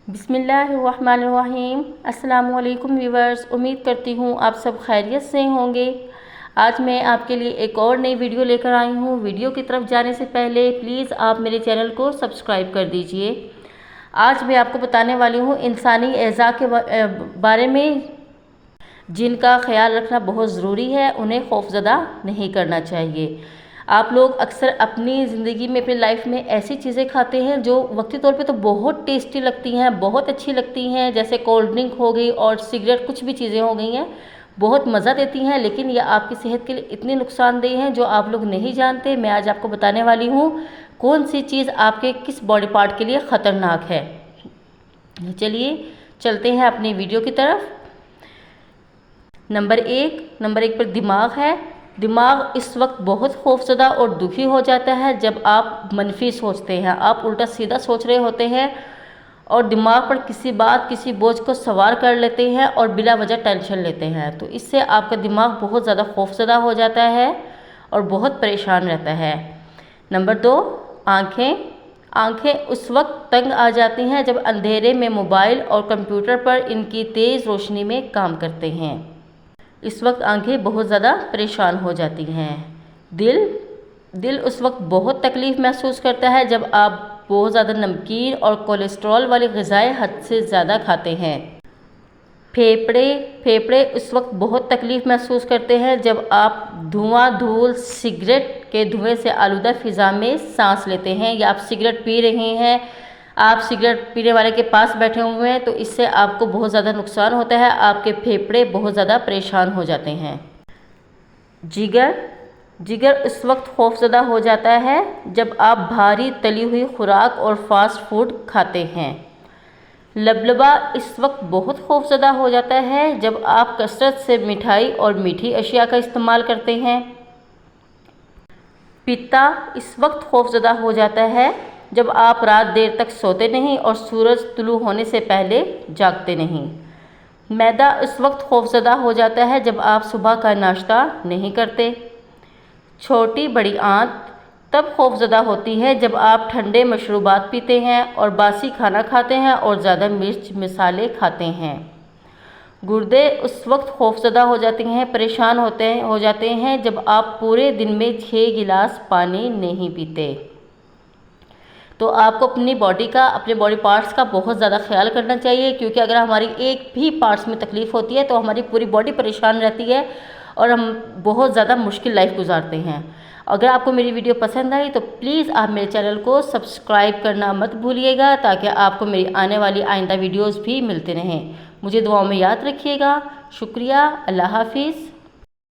बिस्मिल्लाहिर्रहमानिर्रहीम। अस्सलामु अलैकुम व्यूवर्स, उम्मीद करती हूँ आप सब खैरियत से होंगे। आज मैं आपके लिए एक और नई वीडियो लेकर आई हूँ। वीडियो की तरफ जाने से पहले प्लीज़ आप मेरे चैनल को सब्सक्राइब कर दीजिए। आज मैं आपको बताने वाली हूँ इंसानी एज़ा के बारे में, जिनका ख्याल रखना बहुत ज़रूरी है। उन्हें खौफज़दा नहीं करना चाहिए। आप लोग अक्सर अपनी ज़िंदगी में, अपनी लाइफ में ऐसी चीज़ें खाते हैं जो वक्ती तौर पे तो बहुत टेस्टी लगती हैं, बहुत अच्छी लगती हैं, जैसे कोल्ड ड्रिंक हो गई और सिगरेट, कुछ भी चीज़ें हो गई हैं, बहुत मज़ा देती हैं, लेकिन ये आपकी सेहत के लिए इतनी नुकसानदेह हैं जो आप लोग नहीं जानते। मैं आज आपको बताने वाली हूँ कौन सी चीज़ आपके किस बॉडी पार्ट के लिए ख़तरनाक है। चलिए चलते हैं अपनी वीडियो की तरफ। नंबर एक पर दिमाग है। दिमाग इस वक्त बहुत खौफज़दा और दुखी हो जाता है जब आप मनफी सोचते हैं, आप उल्टा सीधा सोच रहे होते हैं और दिमाग पर किसी बात, किसी बोझ को सवार कर लेते हैं और बिला वजह टेंशन लेते हैं। तो इससे आपका दिमाग बहुत ज़्यादा खौफज़दा हो जाता है और बहुत परेशान रहता है। नंबर 2, आँखें। आँखें उस वक्त तंग आ जाती हैं जब अंधेरे में मोबाइल और कंप्यूटर पर इनकी तेज़ रोशनी में काम करते हैं। इस वक्त आंखें बहुत ज़्यादा परेशान हो जाती हैं। दिल उस वक्त बहुत तकलीफ़ महसूस करता है जब आप बहुत ज़्यादा नमकीन और कोलेस्ट्रॉल वाली ग़िज़ाएँ हद से ज़्यादा खाते हैं। फेफड़े उस वक्त बहुत तकलीफ़ महसूस करते हैं जब आप धूल, सिगरेट के धुएँ से आलूदा फ़िज़ा में सांस लेते हैं, या आप सिगरेट पी रहे हैं, आप सिगरेट पीने वाले के पास बैठे हुए हैं, तो इससे आपको बहुत ज़्यादा नुकसान होता है, आपके फेफड़े बहुत ज़्यादा परेशान हो जाते हैं। जिगर उस वक्त खौफज़दा हो जाता है जब आप भारी तली हुई खुराक और फास्ट फूड खाते हैं। लबलबा इस वक्त बहुत खौफज़दा हो जाता है जब आप कसरत से मिठाई और मीठी अशिया का इस्तेमाल करते हैं। पित्ता इस वक्त खौफज़दा हो जाता है जब आप रात देर तक सोते नहीं और सूरज तुलू होने से पहले जागते नहीं। मैदा इस वक्त खौफज़दा हो जाता है जब आप सुबह का नाश्ता नहीं करते। छोटी बड़ी आंत तब खौफज़दा होती है जब आप ठंडे मशरूबात पीते हैं और बासी खाना खाते हैं और ज़्यादा मिर्च मसाले खाते हैं। गुर्दे उस वक्त खौफज़दा हो जाते हैं, परेशान हो जाते हैं जब आप पूरे दिन में 6 गिलास पानी नहीं पीते। तो आपको अपनी बॉडी का, अपने बॉडी पार्ट्स का बहुत ज़्यादा ख्याल करना चाहिए, क्योंकि अगर हमारी एक भी पार्ट्स में तकलीफ़ होती है तो हमारी पूरी बॉडी परेशान रहती है और हम बहुत ज़्यादा मुश्किल लाइफ गुजारते हैं। अगर आपको मेरी वीडियो पसंद आई तो प्लीज़ आप मेरे चैनल को सब्सक्राइब करना मत भूलिएगा, ताकि आपको मेरी आने वाली आइंदा वीडियोज़ भी मिलते रहें। मुझे दुआओं में याद रखिएगा। शुक्रिया। अल्लाह हाफिज़।